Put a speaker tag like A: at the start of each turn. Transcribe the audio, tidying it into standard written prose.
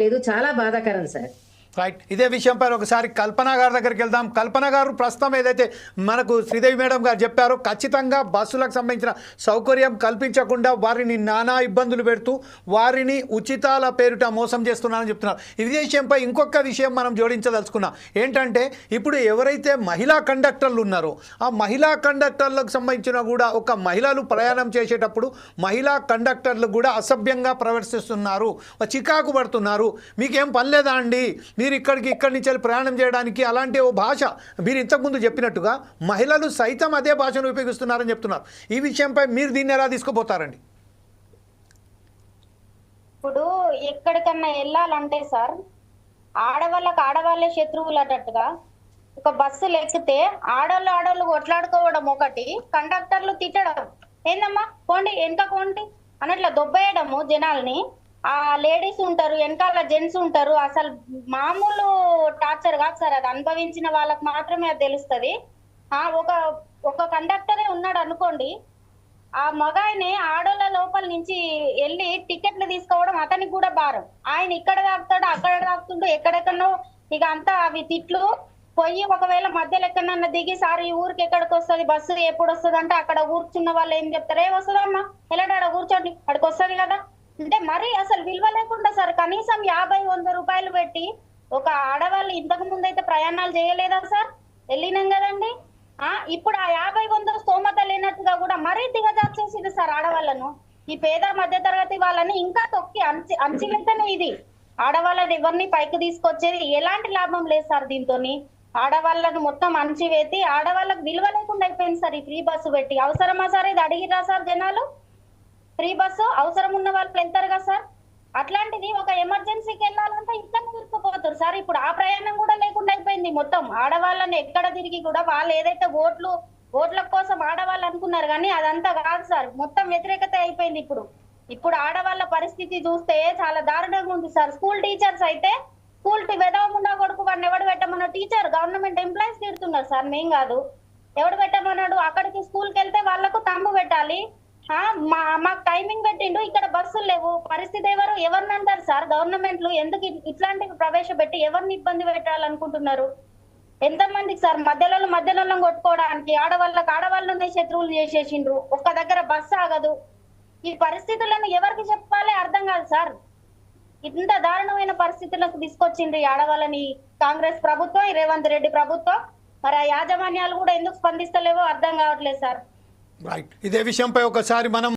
A: లేదు, చాలా బాధాకరం సార్.
B: రైట్. ఇదే విషయంపై ఒకసారి కల్పన గారి దగ్గరికి వెళ్దాం. కల్పన గారు, ప్రస్తుతం ఏదైతే మనకు శ్రీదేవి మేడం గారు చెప్పారో ఖచ్చితంగా బస్సులకు సంబంధించిన సౌకర్యం కల్పించకుండా వారిని నానా ఇబ్బందులు పెడుతూ వారిని ఉచితాల పేరిట మోసం చేస్తున్నారని చెప్తున్నారు. ఈ విషయంపై ఇంకొక విషయం మనం జోడించదలుచుకున్నాం. ఏంటంటే ఇప్పుడు ఎవరైతే మహిళా కండక్టర్లు ఉన్నారో ఆ మహిళా కండక్టర్లకు సంబంధించిన కూడా ఒక మహిళలు ప్రయాణం చేసేటప్పుడు మహిళా కండక్టర్లు కూడా అసభ్యంగా ప్రవర్తిస్తున్నారు, చికాకు పడుతున్నారు. మీకేం పని లేదా అండి, మీరు ఇక్కడి నుంచి ప్రయాణం చేయడానికి? అలాంటి ఓ భాష మీరు ఇంతకుముందు చెప్పినట్టుగా మహిళలు సైతం అదే భాషను ఉపయోగిస్తున్నారని చెప్తున్నారు. ఈ విషయంపై మీరు దీన్ని ఎలా తీసుకుపోతారండి?
C: ఇప్పుడు ఎక్కడికన్నా వెళ్ళాలంటే సార్, ఆడవాళ్ళకి ఆడవాళ్ళే శత్రువులు అన్నట్టుగా ఒక బస్సులు ఎక్కితే ఆడోళ్ళు కొట్లాడుకోవడం ఒకటి, కండక్టర్లు తిట్టడం, ఏందమ్మా పోండి వెనక పోండి అన్నట్లా దొబ్బేయడము జనాల్ని. ఆ లేడీస్ ఉంటారు, వెనకాల జెంట్స్ ఉంటారు. అసలు మామూలు టార్చర్ కాదు సార్, అది అనుభవించిన వాళ్ళకి మాత్రమే అది తెలుస్తుంది. ఒక కండక్టరే ఉన్నాడు అనుకోండి, ఆ మగాయనే ఆడోళ్ళ లోపల నుంచి వెళ్ళి టికెట్లు తీసుకోవడం అతనికి కూడా భారం. ఆయన ఇక్కడ తాకుతాడు, అక్కడ తాకుతుండు, ఎక్కడెక్కడో ఇక అంతా అవి తిట్లు పోయి ఒకవేళ మధ్యలో ఎక్కడన్నా దిగి సార్ ఈ ఊరికి ఎక్కడికి వస్తుంది బస్సు ఎప్పుడు వస్తుంది అంటే అక్కడ కూర్చున్న వాళ్ళు ఏం చెప్తారు, ఏ వస్తుందమ్మా ఎలాంటి ఆడ కూర్చోండి అక్కడికి వస్తుంది కదా అంటే మరి అసలు విలువ లేకుండా సార్. కనీసం 50-100 రూపాయలు పెట్టి ఒక ఆడవాళ్ళు ఇంతకు ముందు అయితే ప్రయాణాలు చేయలేదా సార్? వెళ్ళినాం కదండి. ఇప్పుడు ఆ 50-100 స్తోమత లేనట్టుగా కూడా మరీ దిగజార్చేసింది సార్ ఆడవాళ్ళను. ఈ పేద మధ్య తరగతి వాళ్ళని ఇంకా తొక్కి అంచివేతనే ఇది. ఆడవాళ్ళని ఎవరిని పైకి తీసుకొచ్చేది ఎలాంటి లాభం లేదు సార్. దీంతో ఆడవాళ్ళను మొత్తం అంచివేతి ఆడవాళ్ళకు విలువ లేకుండా అయిపోయింది సార్. ఈ ఫ్రీ బస్సు పెట్టి అవసరమా సార్? ఇది అడిగిరా సార్ జనాలు? ఫ్రీ బస్సు అవసరం ఉన్న వాళ్ళు వెళ్తారు కదా సార్. అట్లాంటిది ఒక ఎమర్జెన్సీకి వెళ్ళాలంటే ఇక్కడ ఇరుక్కుపోతారు సార్. ఇప్పుడు ఆ ప్రయాణం కూడా లేకుండా అయిపోయింది. మొత్తం ఆడవాళ్ళని ఎక్కడ తిరిగి కూడా వాళ్ళు ఏదైతే ఓట్ల కోసం ఆడవాళ్ళు అనుకున్నారు కానీ అదంతా కాదు సార్. మొత్తం వ్యతిరేకత అయిపోయింది. ఇప్పుడు ఆడవాళ్ళ పరిస్థితి చూస్తే చాలా దారుణంగా ఉంది సార్. స్కూల్ టీచర్స్ అయితే స్కూల్ వెదవకుండా కొడుకు వాడిని ఎవడు పెట్టమన్న టీచర్ గవర్నమెంట్ ఎంప్లాయీస్ తిడుతున్నారు సార్. మేం కాదు, ఎవడు పెట్టమన్నాడు? అక్కడికి స్కూల్కి వెళ్తే వాళ్ళకు తంబు పెట్టాలి, మాకు టైమింగ్ పెట్టిండు, ఇక్కడ బస్సులు లేవు. పరిస్థితి ఎవరిని అంటారు సార్? గవర్నమెంట్లు ఎందుకు ఇట్లాంటివి ప్రవేశపెట్టి ఎవరిని ఇబ్బంది పెట్టాలనుకుంటున్నారు? ఎంతమందికి సార్ మధ్యలో కొట్టుకోవడానికి ఆడవాళ్ళనే శత్రువులు చేసేసిండ్రు. ఒక్క దగ్గర బస్సు ఆగదు. ఈ పరిస్థితులను ఎవరికి చెప్పాలి అర్థం కాదు సార్. ఇంత దారుణమైన పరిస్థితులకు తీసుకొచ్చిండ్రు ఈ ఆడవాళ్ళని కాంగ్రెస్ ప్రభుత్వం, రేవంత్ రెడ్డి ప్రభుత్వం. మరి ఆ యాజమాన్యాలు కూడా ఎందుకు స్పందిస్తలేవో అర్థం కావట్లేదు సార్.
B: రైట్. ఇదే విషయంపై ఒకసారి మనం